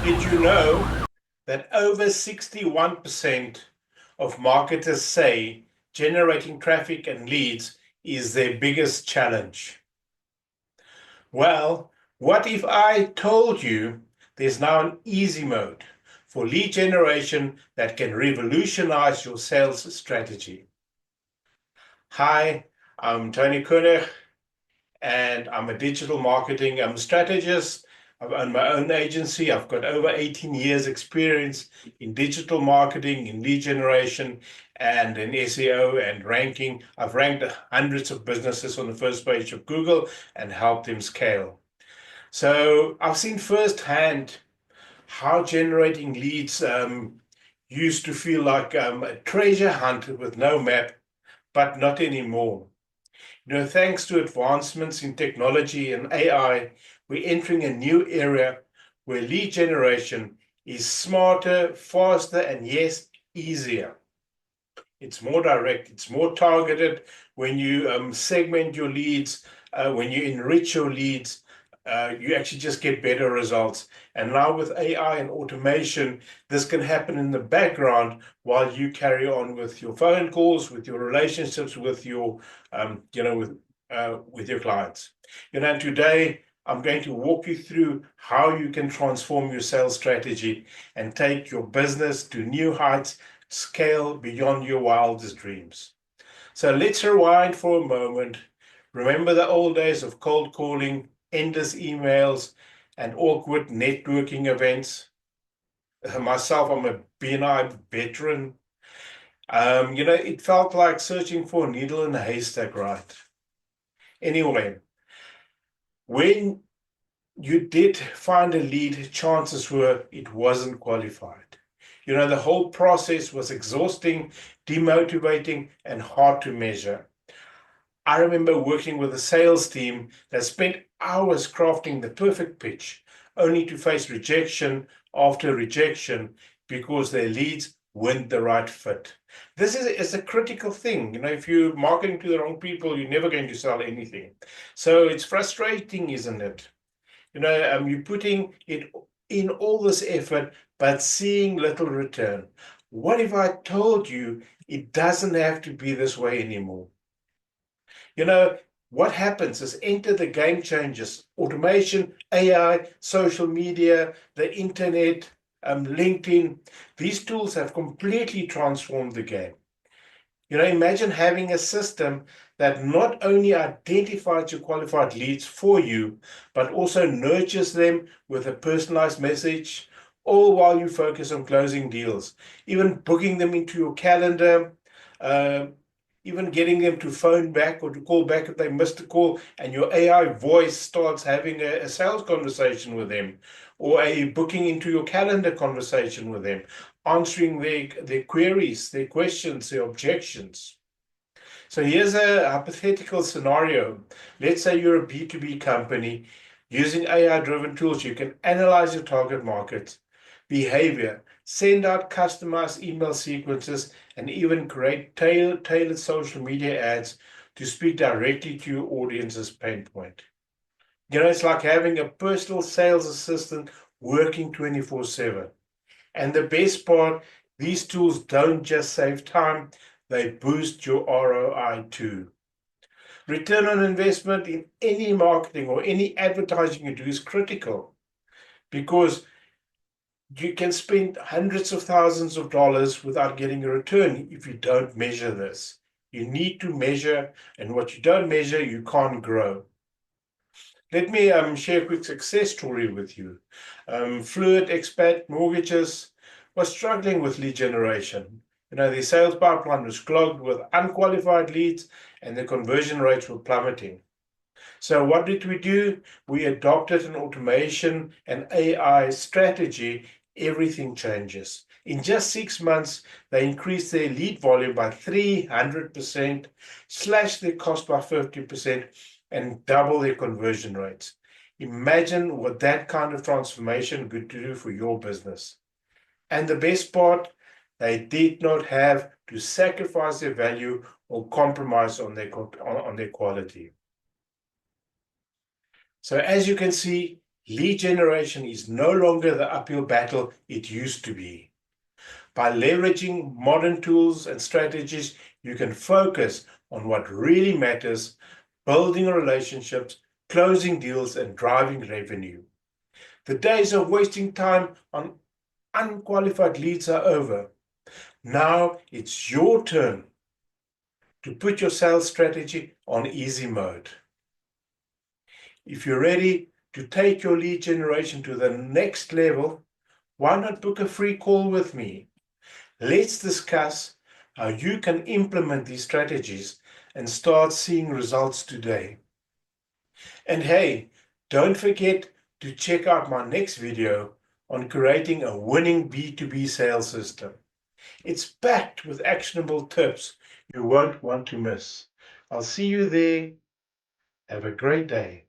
Did you know that over 61% of marketers say generating traffic and leads is their biggest challenge? Well, what if I told you there's now an easy mode for lead generation that can revolutionize your sales strategy? Hi, I'm Tony Koenig, and I'm a digital marketing strategist. I own my own agency. I've got over 18 years experience in digital marketing, in lead generation, and in SEO and ranking. I've ranked hundreds of businesses on the first page of Google and helped them scale. So I've seen firsthand how generating leads used to feel like a treasure hunt with no map, but not anymore. Thanks to advancements in technology and AI, we're entering a new era where lead generation is smarter, faster, and yes, easier. It's more direct, it's more targeted. When you segment your leads, when you enrich your leads, you actually just get better results. And now with AI and automation, this can happen in the background while you carry on with your phone calls, with your relationships, with your, with your clients. Today I'm going to walk you through how you can transform your sales strategy and take your business to new heights, scale beyond your wildest dreams. So let's rewind for a moment. Remember the old days of cold calling, endless emails, and awkward networking events? Myself, I'm a BNI veteran. It felt like searching for a needle in a haystack, right? Anyway, when you did find a lead, chances were it wasn't qualified. The whole process was exhausting, demotivating, and hard to measure. I remember working with a sales team that spent hours crafting the perfect pitch, only to face rejection after rejection because their leads weren't the right fit. This is a critical thing. If you're marketing to the wrong people, you're never going to sell anything. So it's frustrating, isn't it? You're putting it in all this effort, but seeing little return. What if I told you it doesn't have to be this way anymore? What happens is enter the game changers: automation, AI, social media, the internet, LinkedIn. These tools have completely transformed the game. Imagine having a system that not only identifies your qualified leads for you, but also nurtures them with a personalized message, all while you focus on closing deals, even booking them into your calendar, uh, even getting them to phone back or to call back if they missed a call, and your AI voice starts having a sales conversation with them, or a booking into your calendar conversation with them, answering their queries, their questions, their objections. So here's a hypothetical scenario. Let's say you're a B2B company. Using AI-driven tools, you can analyze your target market behavior, send out customized email sequences, and even create tailored social media ads to speak directly to your audience's pain point. It's like having a personal sales assistant working 24/7. And the best part, these tools don't just save time, they boost your ROI too. Return on investment in any marketing or any advertising you do is critical, because you can spend hundreds of thousands of dollars without getting a return if you don't measure this. You need to measure, and what you don't measure, you can't grow. Let me share a quick success story with you. Fluid Expat Mortgages was struggling with lead generation. The sales pipeline was clogged with unqualified leads, and the conversion rates were plummeting. So what did we do? We adopted an automation and AI strategy. Everything changes. In just 6 months, they increased their lead volume by 300%, slashed their cost by 50%, and double their conversion rates. Imagine what that kind of transformation could do for your business. And the best part, they did not have to sacrifice their value or compromise on their quality. So as you can see, Lead generation is no longer the uphill battle it used to be. By leveraging modern tools and strategies, you can focus on what really matters, building relationships, closing deals, and driving revenue. The days of wasting time on unqualified leads are over. Now it's your turn to put your sales strategy on easy mode. If you're ready to take your lead generation to the next level, why not book a free call with me? Let's discuss how you can implement these strategies and start seeing results today. And hey, don't forget to check out my next video on creating a winning B2B sales system. It's packed with actionable tips you won't want to miss. I'll see you there. Have a great day.